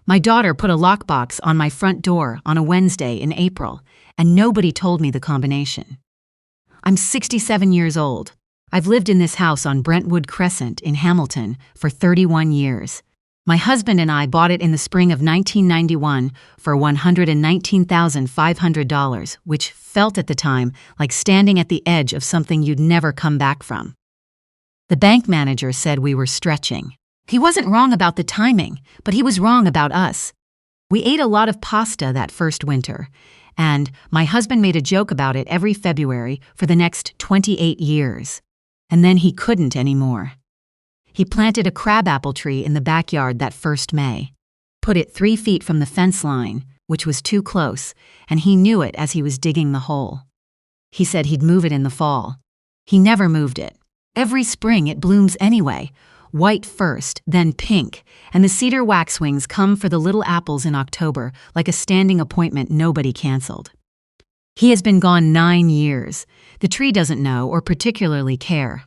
My daughter put a lockbox on my front door on a Wednesday in April, and nobody told me the combination. I'm 67 years old. I've lived in this house on Brentwood Crescent in Hamilton for 31 years. My husband and I bought it in the spring of 1991 for $119,500, which felt at the time like standing at the edge of something you'd never come back from. The bank manager said we were stretching. He wasn't wrong about the timing, but he was wrong about us. We ate a lot of pasta that first winter, and my husband made a joke about it every February for the next 28 years. And then he couldn't anymore. He planted a crabapple tree in the backyard that first May, put it 3 feet from the fence line, which was too close, and he knew it as he was digging the hole. He said he'd move it in the fall. He never moved it. Every spring it blooms anyway, white first, then pink, and the cedar waxwings come for the little apples in October like a standing appointment nobody canceled. He has been gone 9 years. The tree doesn't know or particularly care.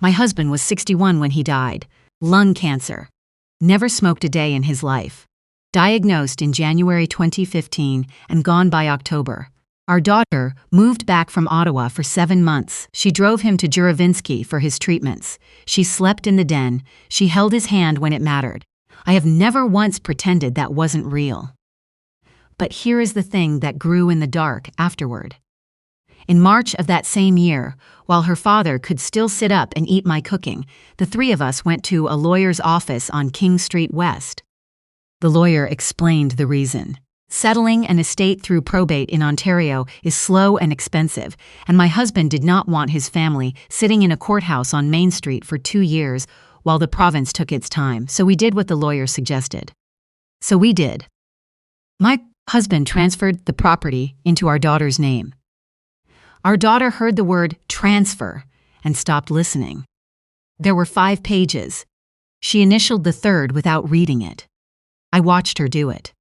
My husband was 61 when he died, lung cancer. Never smoked a day in his life. Diagnosed in January 2015 and gone by October. Our daughter moved back from Ottawa for 7 months. She drove him to Juravinsky for his treatments. She slept in the den. She held his hand when it mattered. I have never once pretended that wasn't real. But here is the thing that grew in the dark afterward. In March of that same year, while her father could still sit up and eat my cooking, the 3 of us went to a lawyer's office on King Street West. The lawyer explained the reason. Settling an estate through probate in Ontario is slow and expensive, and my husband did not want his family sitting in a courthouse on Main Street for 2 years while the province took its time, so we did what the lawyer suggested. So we did. My husband transferred the property into our daughter's name. Our daughter heard the word transfer and stopped listening. There were 5 pages. She initialed the 3rd without reading it. I watched her do it.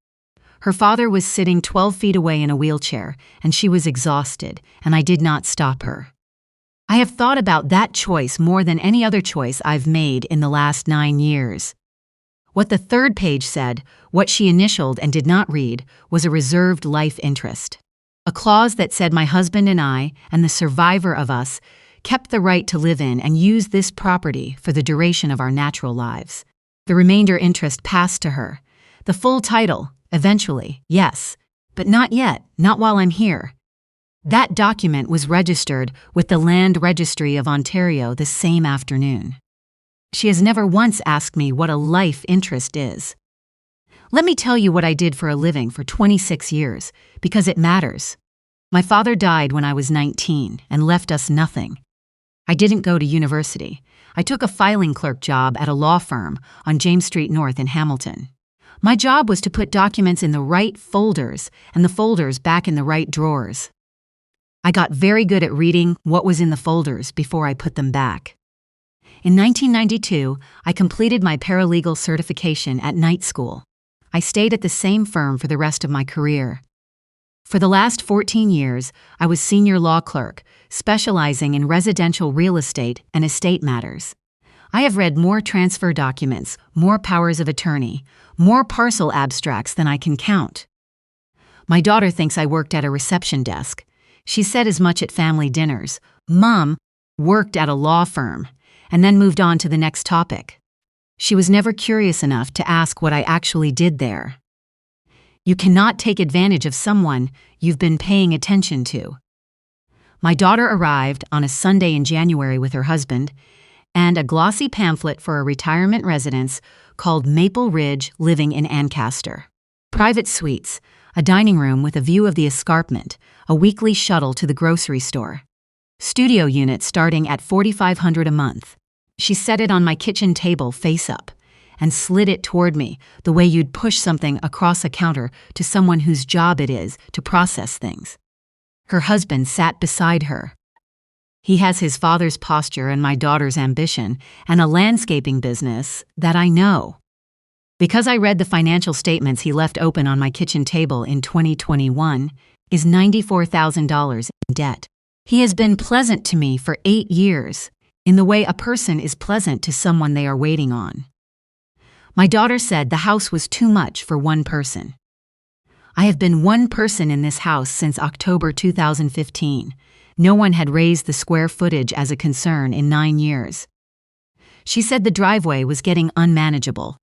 Her father was sitting 12 feet away in a wheelchair, and she was exhausted, and I did not stop her. I have thought about that choice more than any other choice I've made in the last 9 years. What the 3rd page said, what she initialed and did not read, was a reserved life interest. A clause that said my husband and I, and the survivor of us, kept the right to live in and use this property for the duration of our natural lives. The remainder interest passed to her. The full title, eventually, yes, but not yet, not while I'm here. That document was registered with the Land Registry of Ontario the same afternoon. She has never once asked me what a life interest is. Let me tell you what I did for a living for 26 years, because it matters. My father died when I was 19 and left us nothing. I didn't go to university. I took a filing clerk job at a law firm on James Street North in Hamilton. My job was to put documents in the right folders and the folders back in the right drawers. I got very good at reading what was in the folders before I put them back. In 1992, I completed my paralegal certification at night school. I stayed at the same firm for the rest of my career. For the last 14 years, I was senior law clerk, specializing in residential real estate and estate matters. I have read more transfer documents, more powers of attorney, more parcel abstracts than I can count. My daughter thinks I worked at a reception desk. She said as much at family dinners. Mom worked at a law firm, and then moved on to the next topic. She was never curious enough to ask what I actually did there. You cannot take advantage of someone you've been paying attention to. My daughter arrived on a Sunday in January with her husband and a glossy pamphlet for a retirement residence called Maple Ridge Living in Ancaster. Private suites, a dining room with a view of the escarpment, a weekly shuttle to the grocery store. Studio unit starting at $4,500 a month. She set it on my kitchen table face up and slid it toward me the way you'd push something across a counter to someone whose job it is to process things. Her husband sat beside her. He has his father's posture and my daughter's ambition and a landscaping business that I know. Because I read the financial statements he left open on my kitchen table in 2021, is $94,000 in debt. He has been pleasant to me for 8 years, in the way a person is pleasant to someone they are waiting on. My daughter said the house was too much for one person. I have been one person in this house since October 2015. No one had raised the square footage as a concern in 9 years. She said the driveway was getting unmanageable.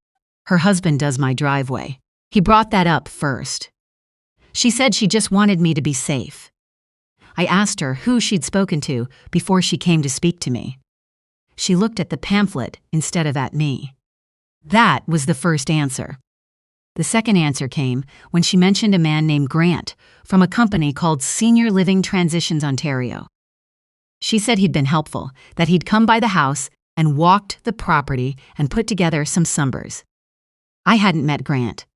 Her husband does my driveway. He brought that up first. She said she just wanted me to be safe. I asked her who she'd spoken to before she came to speak to me. She looked at the pamphlet instead of at me. That was the first answer. The second answer came when she mentioned a man named Grant from a company called Senior Living Transitions Ontario. She said he'd been helpful, that he'd come by the house and walked the property and put together some sumbers. I hadn't met Grant.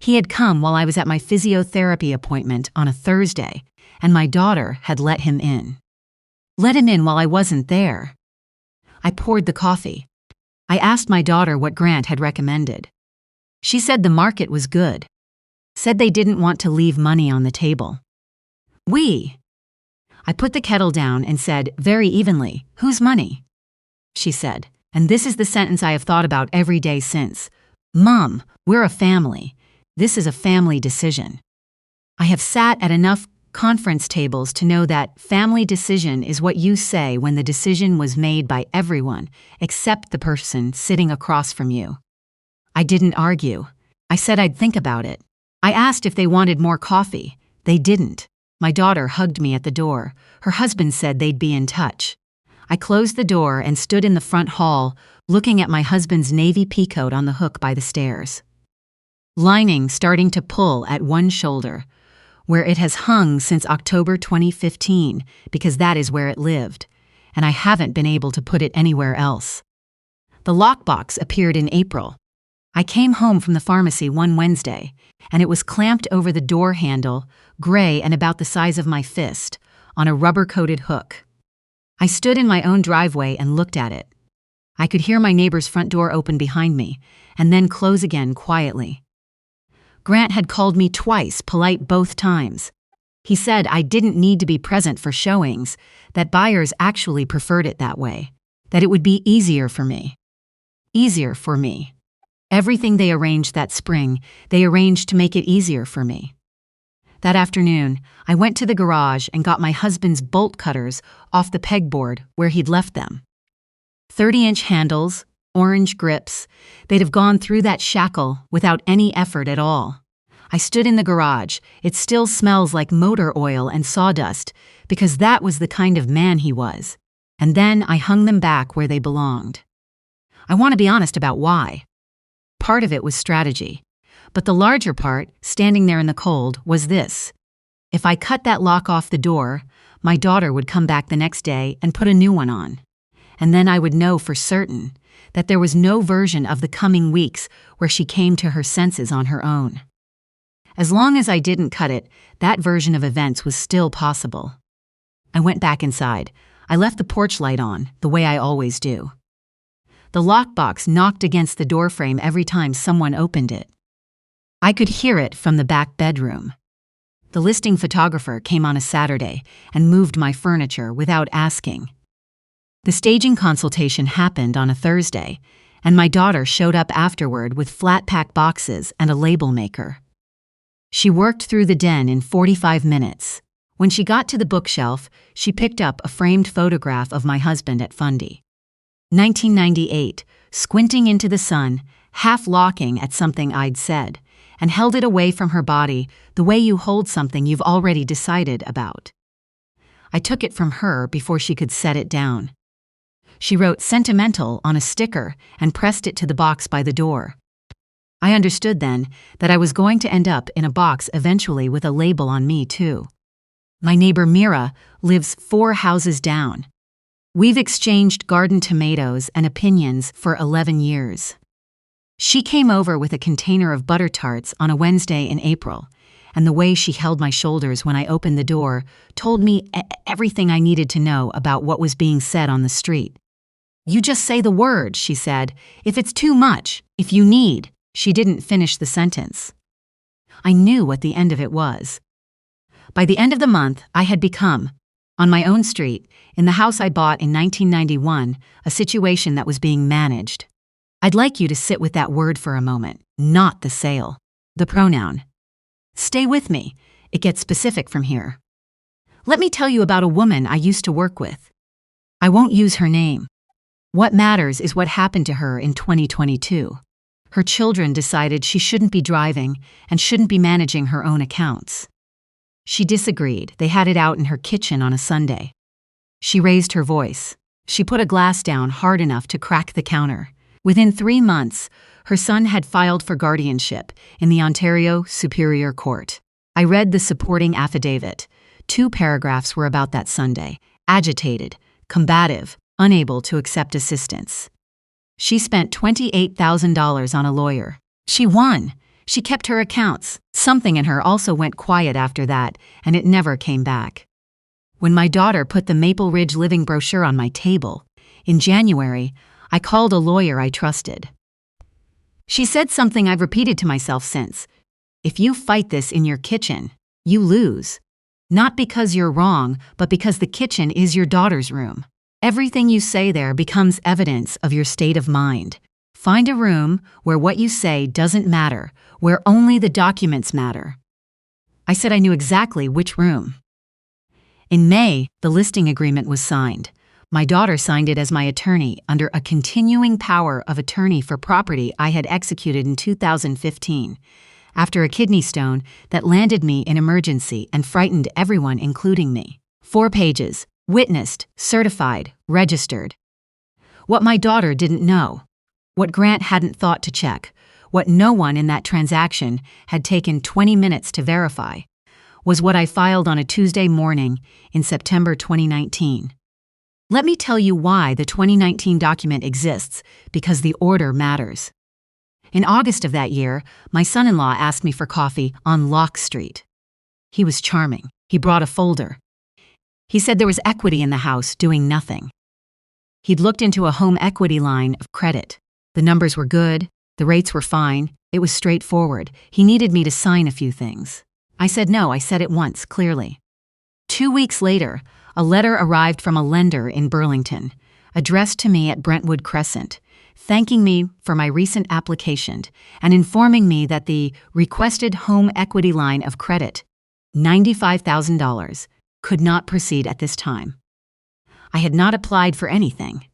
He had come while I was at my physiotherapy appointment on a Thursday, and my daughter had let him in. Let him in while I wasn't there. I poured the coffee. I asked my daughter what Grant had recommended. She said the market was good. Said they didn't want to leave money on the table. I put the kettle down and said very evenly, "Whose money?" She said, and this is the sentence I have thought about every day since, "Mom, we're a family. This is a family decision." I have sat at enough conference tables to know that family decision is what you say when the decision was made by everyone except the person sitting across from you. I didn't argue. I said I'd think about it. I asked if they wanted more coffee. They didn't. My daughter hugged me at the door. Her husband said they'd be in touch. I closed the door and stood in the front hall, looking at my husband's navy peacoat on the hook by the stairs. Lining starting to pull at one shoulder, where it has hung since October 2015, because that is where it lived, and I haven't been able to put it anywhere else. The lockbox appeared in April. I came home from the pharmacy one Wednesday, and it was clamped over the door handle, gray and about the size of my fist, on a rubber-coated hook. I stood in my own driveway and looked at it. I could hear my neighbor's front door open behind me, and then close again quietly. Grant had called me twice, polite both times. He said I didn't need to be present for showings, that buyers actually preferred it that way, that it would be easier for me. Easier for me. Everything they arranged that spring, they arranged to make it easier for me. That afternoon, I went to the garage and got my husband's bolt cutters off the pegboard where he'd left them. 30-inch handles, orange grips, they'd have gone through that shackle without any effort at all. I stood in the garage. It still smells like motor oil and sawdust, because that was the kind of man he was. And then I hung them back where they belonged. I want to be honest about why. Part of it was strategy, but the larger part, standing there in the cold, was this. If I cut that lock off the door, my daughter would come back the next day and put a new one on. And then I would know for certain that there was no version of the coming weeks where she came to her senses on her own. As long as I didn't cut it, that version of events was still possible. I went back inside. I left the porch light on, the way I always do. The lockbox knocked against the doorframe every time someone opened it. I could hear it from the back bedroom. The listing photographer came on a Saturday and moved my furniture without asking. The staging consultation happened on a Thursday, and my daughter showed up afterward with flat-pack boxes and a label maker. She worked through the den in 45 minutes. When she got to the bookshelf, she picked up a framed photograph of my husband at Fundy. 1998, squinting into the sun, half locking at something I'd said, and held it away from her body the way you hold something you've already decided about. I took it from her before she could set it down. She wrote "sentimental" on a sticker and pressed it to the box by the door. I understood then that I was going to end up in a box eventually with a label on me too. My neighbor Mira lives 4 houses down. We've exchanged garden tomatoes and opinions for 11 years. She came over with a container of butter tarts on a Wednesday in April, and the way she held my shoulders when I opened the door told me everything I needed to know about what was being said on the street. "You just say the word," she said. "If it's too much, if you need." She didn't finish the sentence. I knew what the end of it was. By the end of the month, I had become, on my own street, in the house I bought in 1991, a situation that was being managed. I'd like you to sit with that word for a moment, not the sale. The pronoun. Stay with me. It gets specific from here. Let me tell you about a woman I used to work with. I won't use her name. What matters is what happened to her in 2022. Her children decided she shouldn't be driving and shouldn't be managing her own accounts. She disagreed. They had it out in her kitchen on a Sunday. She raised her voice. She put a glass down hard enough to crack the counter. Within 3 months, her son had filed for guardianship in the Ontario Superior Court. I read the supporting affidavit. 2 paragraphs were about that Sunday: agitated, combative, unable to accept assistance. She spent $28,000 on a lawyer. She won. She kept her accounts. Something in her also went quiet after that, and it never came back. When my daughter put the Maple Ridge Living brochure on my table, in January, I called a lawyer I trusted. She said something I've repeated to myself since. If you fight this in your kitchen, you lose. Not because you're wrong, but because the kitchen is your daughter's room. Everything you say there becomes evidence of your state of mind. Find a room where what you say doesn't matter, where only the documents matter. I said I knew exactly which room. In May, the listing agreement was signed. My daughter signed it as my attorney under a continuing power of attorney for property I had executed in 2015, after a kidney stone that landed me in emergency and frightened everyone, including me. 4 pages, witnessed, certified, registered. What my daughter didn't know, what Grant hadn't thought to check, what no one in that transaction had taken 20 minutes to verify, was what I filed on a Tuesday morning in September 2019. Let me tell you why the 2019 document exists, because the order matters. In August of that year, my son-in-law asked me for coffee on Locke Street. He was charming. He brought a folder. He said there was equity in the house doing nothing. He'd looked into a home equity line of credit. The numbers were good, the rates were fine, it was straightforward. He needed me to sign a few things. I said no. I said it once, clearly. 2 weeks later, a letter arrived from a lender in Burlington, addressed to me at Brentwood Crescent, thanking me for my recent application and informing me that the requested home equity line of credit, $95,000, could not proceed at this time. I had not applied for anything.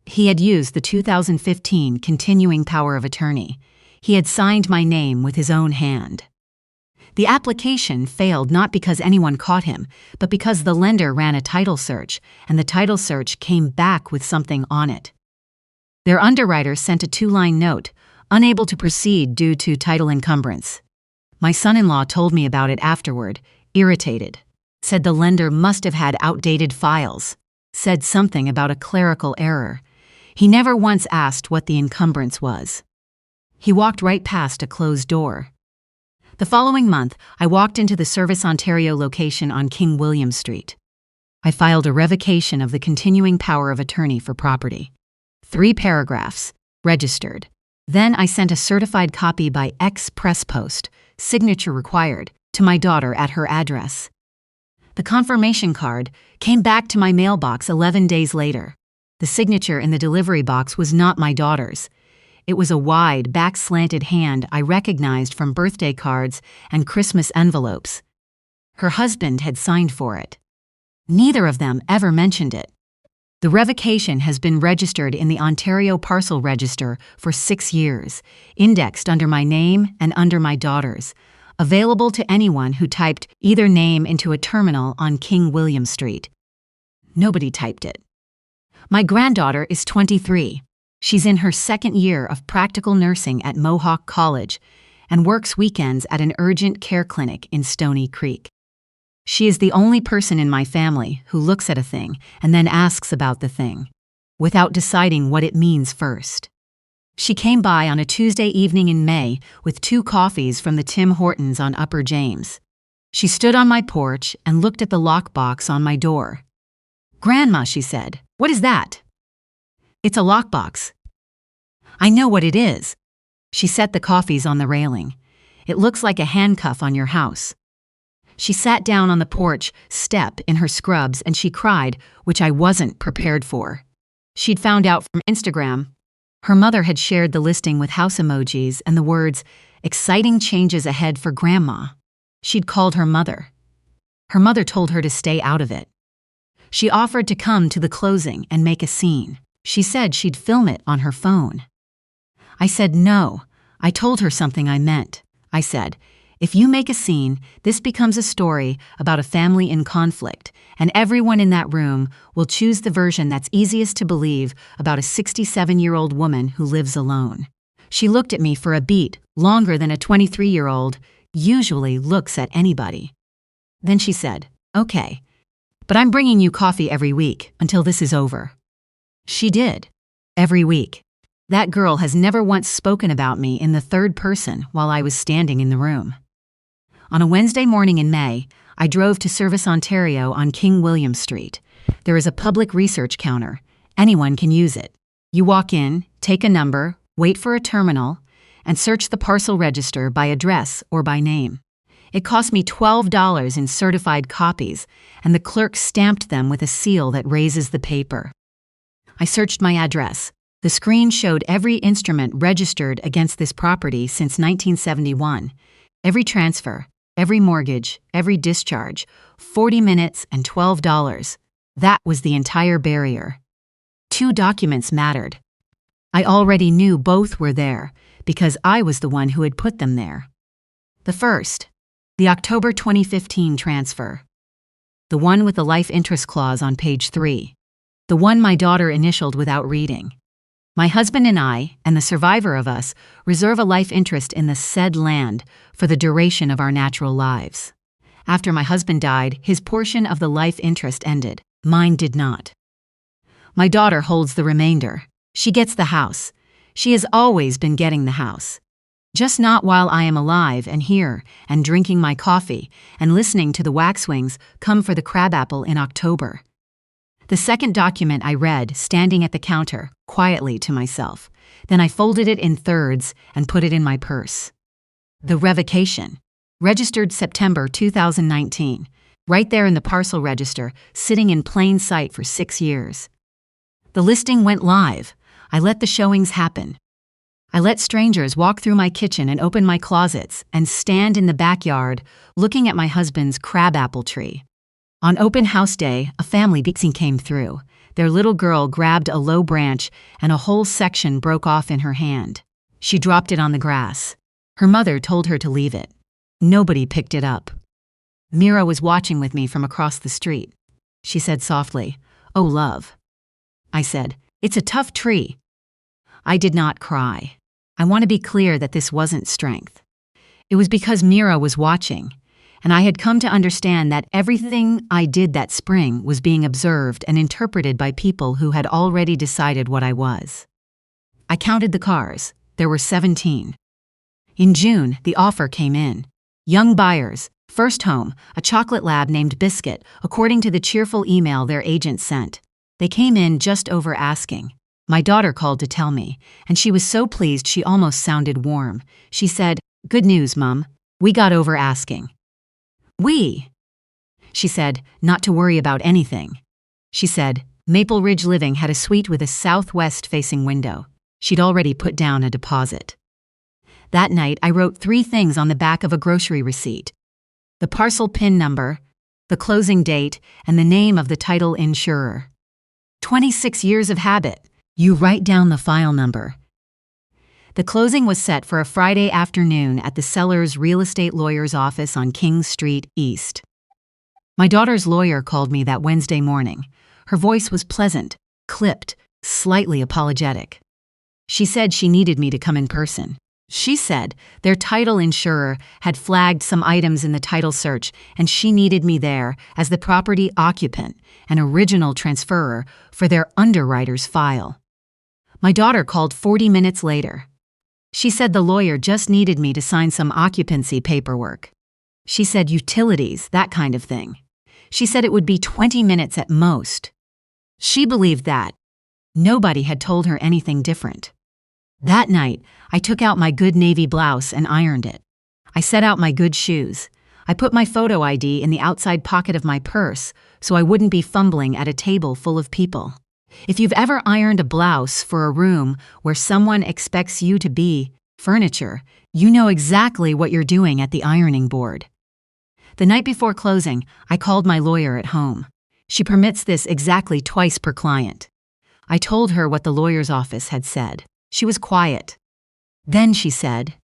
He had used the 2015 continuing power of attorney. He had signed my name with his own hand. The application failed not because anyone caught him, but because the lender ran a title search, and the title search came back with something on it. Their underwriter sent a 2-line note, unable to proceed due to title encumbrance. My son-in-law told me about it afterward, irritated. Said the lender must have had outdated files. Said something about a clerical error. He never once asked what the encumbrance was. He walked right past a closed door. The following month, I walked into the ServiceOntario location on King William Street. I filed a revocation of the continuing power of attorney for property. 3 paragraphs, registered. Then I sent a certified copy by express post, signature required, to my daughter at her address. The confirmation card came back to my mailbox 11 days later. The signature in the delivery box was not my daughter's. It was a wide, back-slanted hand I recognized from birthday cards and Christmas envelopes. Her husband had signed for it. Neither of them ever mentioned it. The revocation has been registered in the Ontario Parcel Register for 6 years, indexed under my name and under my daughter's, available to anyone who typed either name into a terminal on King William Street. Nobody typed it. My granddaughter is 23. She's in her 2nd year of practical nursing at Mohawk College and works weekends at an urgent care clinic in Stony Creek. She is the only person in my family who looks at a thing and then asks about the thing, without deciding what it means first. She came by on a Tuesday evening in May with 2 coffees from the Tim Hortons on Upper James. She stood on my porch and looked at the lockbox on my door. "Grandma," she said, "what is that?" "It's a lockbox." "I know what it is." She set the coffees on the railing. "It looks like a handcuff on your house." She sat down on the porch step in her scrubs and she cried, which I wasn't prepared for. She'd found out from Instagram Her mother had shared the listing with house emojis and the words, "Exciting changes ahead for Grandma." She'd called her mother. Her mother told her to stay out of it. She offered to come to the closing and make a scene. She said she'd film it on her phone. I said no. I told her something I meant. I said, "If you make a scene, this becomes a story about a family in conflict, and everyone in that room will choose the version that's easiest to believe about a 67-year-old woman who lives alone." She looked at me for a beat, longer than a 23-year-old usually looks at anybody. Then she said, "Okay, but I'm bringing you coffee every week until this is over." She did. Every week. That girl has never once spoken about me in the third person while I was standing in the room. On a Wednesday morning in May, I drove to ServiceOntario on King William Street. There is a public research counter. Anyone can use it. You walk in, take a number, wait for a terminal, and search the parcel register by address or by name. It cost me $12 in certified copies, and the clerk stamped them with a seal that raises the paper. I searched my address. The screen showed every instrument registered against this property since 1971. Every transfer, every mortgage, every discharge, 40 minutes and $12. That was the entire barrier. 2 documents mattered. I already knew both were there because I was the one who had put them there. The first, the October 2015 transfer. The one with the life interest clause on page 3. The one my daughter initialed without reading. My husband and I, and the survivor of us, reserve a life interest in the said land for the duration of our natural lives. After my husband died, his portion of the life interest ended. Mine did not. My daughter holds the remainder. She gets the house. She has always been getting the house. Just not while I am alive and here and drinking my coffee and listening to the waxwings come for the crabapple in October. The second document I read, standing at the counter, quietly to myself. Then I folded it in thirds and put it in my purse. The revocation. Registered September 2019. Right there in the parcel register, sitting in plain sight for 6 years. The listing went live. I let the showings happen. I let strangers walk through my kitchen and open my closets and stand in the backyard looking at my husband's crabapple tree. On open house day, a family came through. Their little girl grabbed a low branch and a whole section broke off in her hand. She dropped it on the grass. Her mother told her to leave it. Nobody picked it up. Mira was watching with me from across the street. She said softly, "Oh, love." I said, "It's a tough tree." I did not cry. I want to be clear that this wasn't strength. It was because Mira was watching, and I had come to understand that everything I did that spring was being observed and interpreted by people who had already decided what I was. I counted the cars. There were 17. In June, the offer came in. Young buyers, first home, a chocolate lab named Biscuit, according to the cheerful email their agent sent. They came in just over asking. My daughter called to tell me, and she was so pleased she almost sounded warm. She said, "Good news, Mum. We got over asking." "We?" She said, "Not to worry about anything." She said, Maple Ridge Living had a suite with a southwest-facing window. She'd already put down a deposit. That night, I wrote 3 things on the back of a grocery receipt. The parcel PIN number, the closing date, and the name of the title insurer. 26 years of habit. You write down the file number. The closing was set for a Friday afternoon at the seller's real estate lawyer's office on King Street East. My daughter's lawyer called me that Wednesday morning. Her voice was pleasant, clipped, slightly apologetic. She said she needed me to come in person. She said their title insurer had flagged some items in the title search and she needed me there as the property occupant and original transferor for their underwriter's file. My daughter called 40 minutes later. She said the lawyer just needed me to sign some occupancy paperwork. She said utilities, that kind of thing. She said it would be 20 minutes at most. She believed that. Nobody had told her anything different. That night, I took out my good navy blouse and ironed it. I set out my good shoes. I put my photo ID in the outside pocket of my purse so I wouldn't be fumbling at a table full of people. If you've ever ironed a blouse for a room where someone expects you to be furniture, you know exactly what you're doing at the ironing board. The night before closing, I called my lawyer at home. She permits this exactly twice per client. I told her what the lawyer's office had said. She was quiet. Then she said,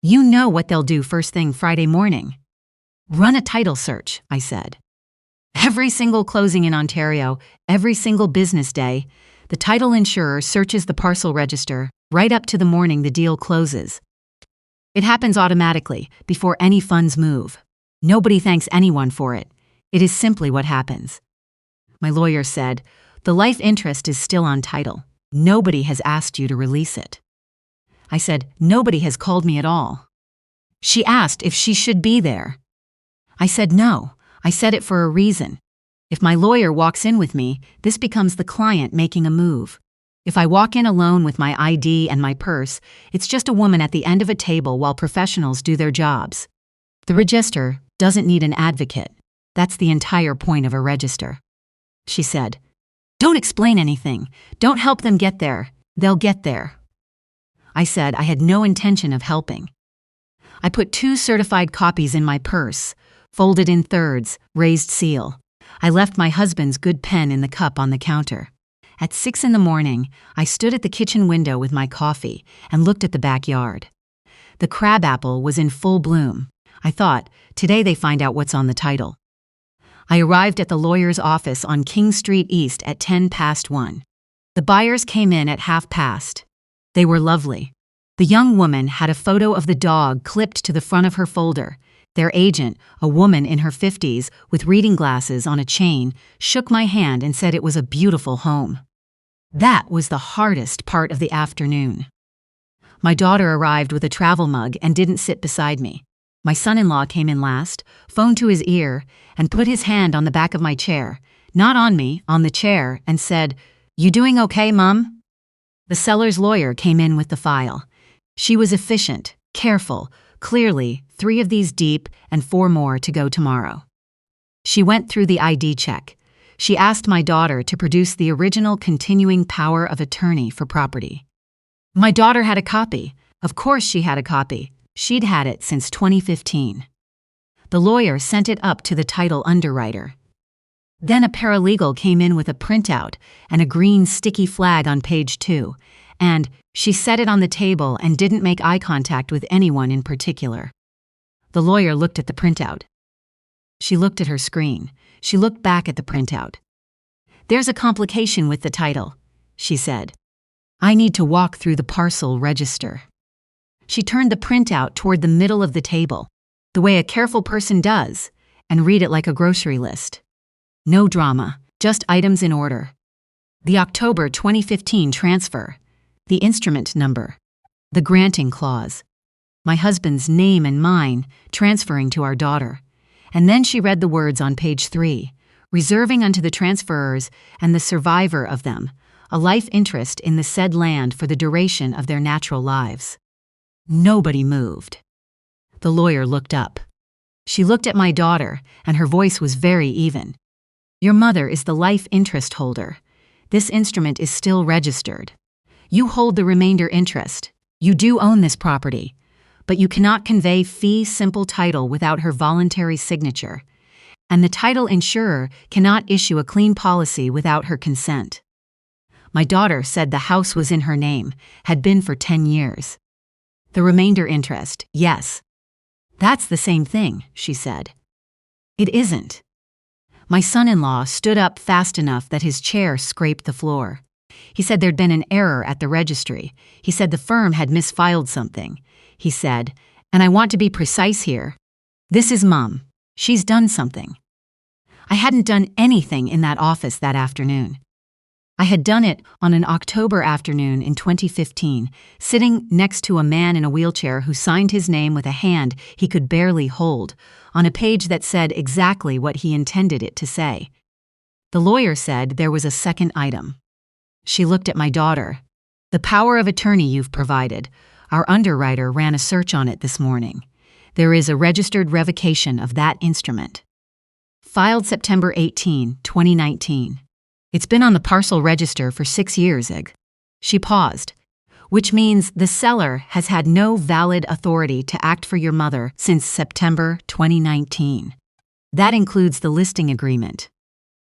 "You know what they'll do first thing Friday morning." "Run a title search," I said. Every single closing in Ontario, every single business day, the title insurer searches the parcel register right up to the morning the deal closes. It happens automatically, before any funds move. Nobody thanks anyone for it. It is simply what happens. My lawyer said, "The life interest is still on title. Nobody has asked you to release it." I said, "Nobody has called me at all." She asked if she should be there. I said, "No, I said it for a reason. If my lawyer walks in with me, this becomes the client making a move. If I walk in alone with my ID and my purse, it's just a woman at the end of a table while professionals do their jobs. The register doesn't need an advocate. That's the entire point of a register." She said, "Don't explain anything. Don't help them get there. They'll get there." I said I had no intention of helping. I put 2 certified copies in my purse, folded in thirds, raised seal. I left my husband's good pen in the cup on the counter. At 6 in the morning, I stood at the kitchen window with my coffee and looked at the backyard. The crabapple was in full bloom. I thought, today they find out what's on the title. I arrived at the lawyer's office on King Street East at 1:10. The buyers came in at 1:30. They were lovely. The young woman had a photo of the dog clipped to the front of her folder. Their agent, a woman in her 50s with reading glasses on a chain, shook my hand and said it was a beautiful home. That was the hardest part of the afternoon. My daughter arrived with a travel mug and didn't sit beside me. My son-in-law came in last, phone to his ear, and put his hand on the back of my chair, not on me, on the chair, and said, "You doing okay, Mum?" The seller's lawyer came in with the file. She was efficient, careful, clearly 3 of these deep and 4 more to go tomorrow. She went through the ID check. She asked my daughter to produce the original continuing power of attorney for property. My daughter had a copy. Of course she had a copy. She'd had it since 2015. The lawyer sent it up to the title underwriter. Then a paralegal came in with a printout and a green sticky flag on page 2, and she set it on the table and didn't make eye contact with anyone in particular. The lawyer looked at the printout. She looked at her screen. She looked back at the printout. "There's a complication with the title," she said. "I need to walk through the parcel register." She turned the printout toward the middle of the table, the way a careful person does, and read it like a grocery list. No drama, just items in order. The October 2015 transfer, the instrument number, the granting clause, my husband's name and mine transferring to our daughter. And then she read the words on page 3, reserving unto the transferors and the survivor of them a life interest in the said land for the duration of their natural lives. Nobody moved. The lawyer looked up. She looked at my daughter, and her voice was very even. "Your mother is the life interest holder. This instrument is still registered. You hold the remainder interest. You do own this property, but you cannot convey fee simple title without her voluntary signature, and the title insurer cannot issue a clean policy without her consent." My daughter said the house was in her name, had been for 10 years. "The remainder interest, yes." "That's the same thing," she said. "It isn't." My son-in-law stood up fast enough that his chair scraped the floor. He said there'd been an error at the registry. He said the firm had misfiled something. He said, and I want to be precise here, "This is Mum. She's done something." I hadn't done anything in that office that afternoon. I had done it on an October afternoon in 2015, sitting next to a man in a wheelchair who signed his name with a hand he could barely hold, on a page that said exactly what he intended it to say. The lawyer said there was a second item. She looked at my daughter. "The power of attorney you've provided. Our underwriter ran a search on it this morning. There is a registered revocation of that instrument. Filed September 18, 2019. It's been on the parcel register for 6 years, Ig. She paused, which means the seller has had no valid authority to act for your mother since September 2019. That includes the listing agreement.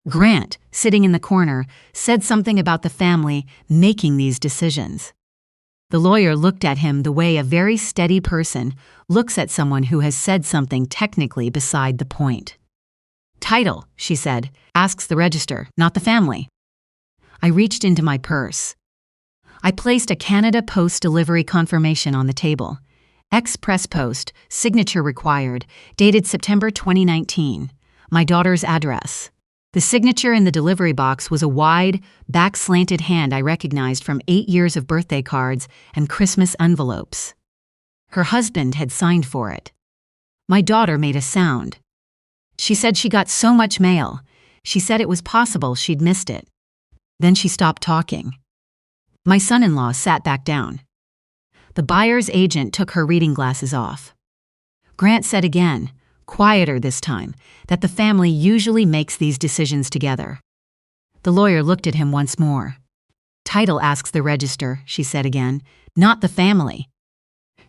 Grant, sitting in the corner, said something about the family making these decisions. The lawyer looked at him the way a very steady person looks at someone who has said something technically beside the point. Title, she said, asks the register, not the family. I reached into my purse. I placed a Canada Post delivery confirmation on the table. Express Post, signature required, dated September 2019. My daughter's address. The signature in the delivery box was a wide, back-slanted hand I recognized from 8 years of birthday cards and Christmas envelopes. Her husband had signed for it. My daughter made a sound. She said she got so much mail. She said it was possible she'd missed it. Then she stopped talking. My son-in-law sat back down. The buyer's agent took her reading glasses off. Grant said again, quieter this time, that the family usually makes these decisions together. The lawyer looked at him once more. Title asks the register, she said again, not the family.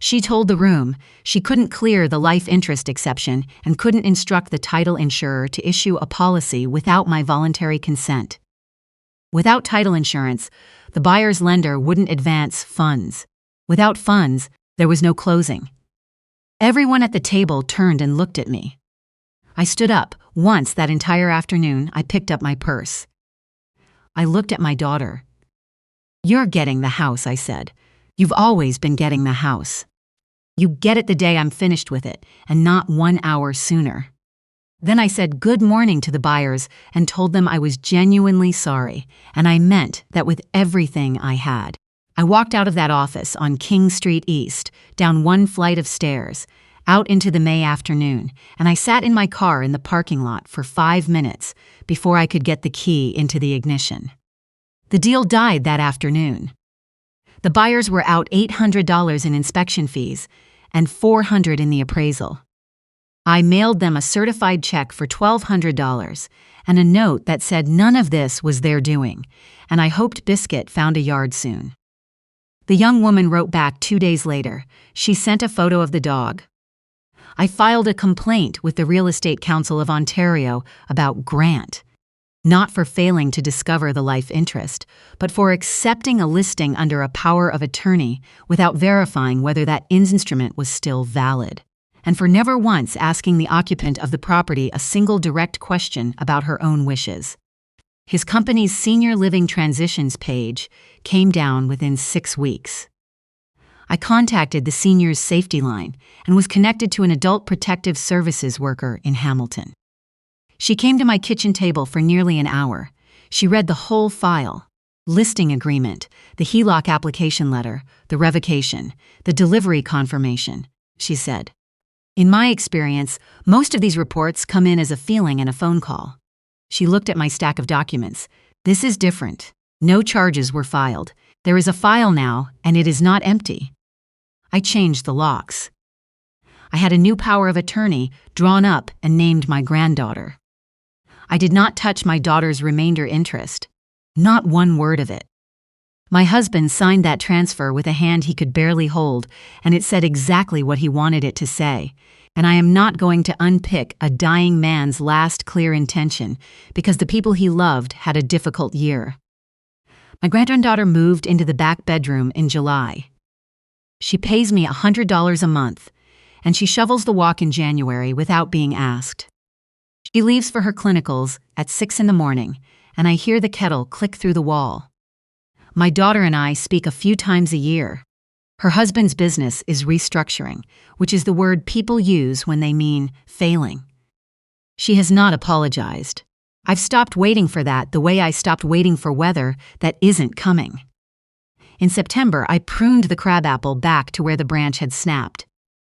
She told the room she couldn't clear the life interest exception and couldn't instruct the title insurer to issue a policy without my voluntary consent. Without title insurance, the buyer's lender wouldn't advance funds. Without funds, there was no closing. Everyone at the table turned and looked at me. I stood up. Once that entire afternoon, I picked up my purse. I looked at my daughter. You're getting the house, I said. You've always been getting the house. You get it the day I'm finished with it, and not 1 hour sooner. Then I said good morning to the buyers and told them I was genuinely sorry, and I meant that with everything I had. I walked out of that office on King Street East, down one flight of stairs, out into the May afternoon, and I sat in my car in the parking lot for 5 minutes before I could get the key into the ignition. The deal died that afternoon. The buyers were out $800 in inspection fees and $400 in the appraisal. I mailed them a certified check for $1,200 and a note that said none of this was their doing, and I hoped Biscuit found a yard soon. The young woman wrote back 2 days later. She sent a photo of the dog. I filed a complaint with the Real Estate Council of Ontario about Grant, not for failing to discover the life interest, but for accepting a listing under a power of attorney without verifying whether that instrument was still valid, and for never once asking the occupant of the property a single direct question about her own wishes. His company's senior living transitions page came down within 6 weeks. I contacted the seniors safety line and was connected to an adult protective services worker in Hamilton. She came to my kitchen table for nearly an hour. She read the whole file: listing agreement, the HELOC application letter, the revocation, the delivery confirmation, she said. In my experience, most of these reports come in as a feeling and a phone call. She looked at my stack of documents. This is different. No charges were filed. There is a file now, and it is not empty. I changed the locks. I had a new power of attorney drawn up and named my granddaughter. I did not touch my daughter's remainder interest. Not one word of it. My husband signed that transfer with a hand he could barely hold, and it said exactly what he wanted it to say. And I am not going to unpick a dying man's last clear intention because the people he loved had a difficult year. My granddaughter moved into the back bedroom in July. She pays me $100 a month, and she shovels the walk in January without being asked. She leaves for her clinicals at 6 in the morning, and I hear the kettle click through the wall. My daughter and I speak a few times a year. Her husband's business is restructuring, which is the word people use when they mean failing. She has not apologized. I've stopped waiting for that the way I stopped waiting for weather that isn't coming. In September, I pruned the crabapple back to where the branch had snapped.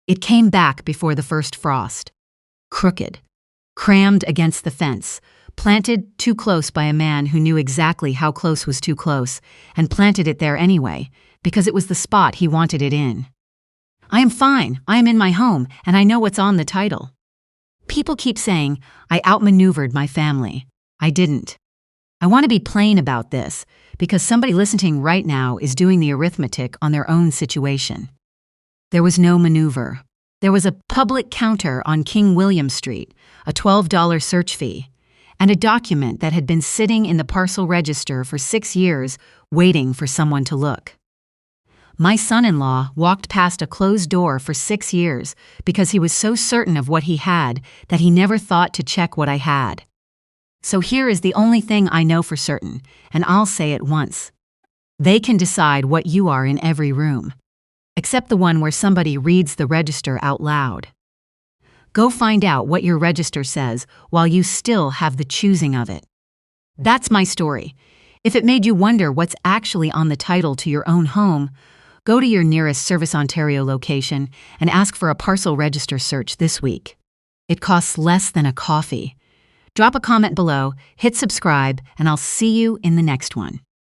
It came back before the first frost. Crooked, crammed against the fence, planted too close by a man who knew exactly how close was too close, and planted it there anyway, because it was the spot he wanted it in. I am fine, I am in my home, and I know what's on the title. People keep saying I outmaneuvered my family. I didn't. I want to be plain about this because somebody listening right now is doing the arithmetic on their own situation. There was no maneuver. There was a public counter on King William Street, a $12 search fee, and a document that had been sitting in the parcel register for 6 years waiting for someone to look. My son-in-law walked past a closed door for 6 years because he was so certain of what he had that he never thought to check what I had. So here is the only thing I know for certain, and I'll say it once. They can decide what you are in every room, except the one where somebody reads the register out loud. Go find out what your register says while you still have the choosing of it. That's my story. If it made you wonder what's actually on the title to your own home, go to your nearest ServiceOntario location and ask for a parcel register search this week. It costs less than a coffee. Drop a comment below, hit subscribe, and I'll see you in the next one.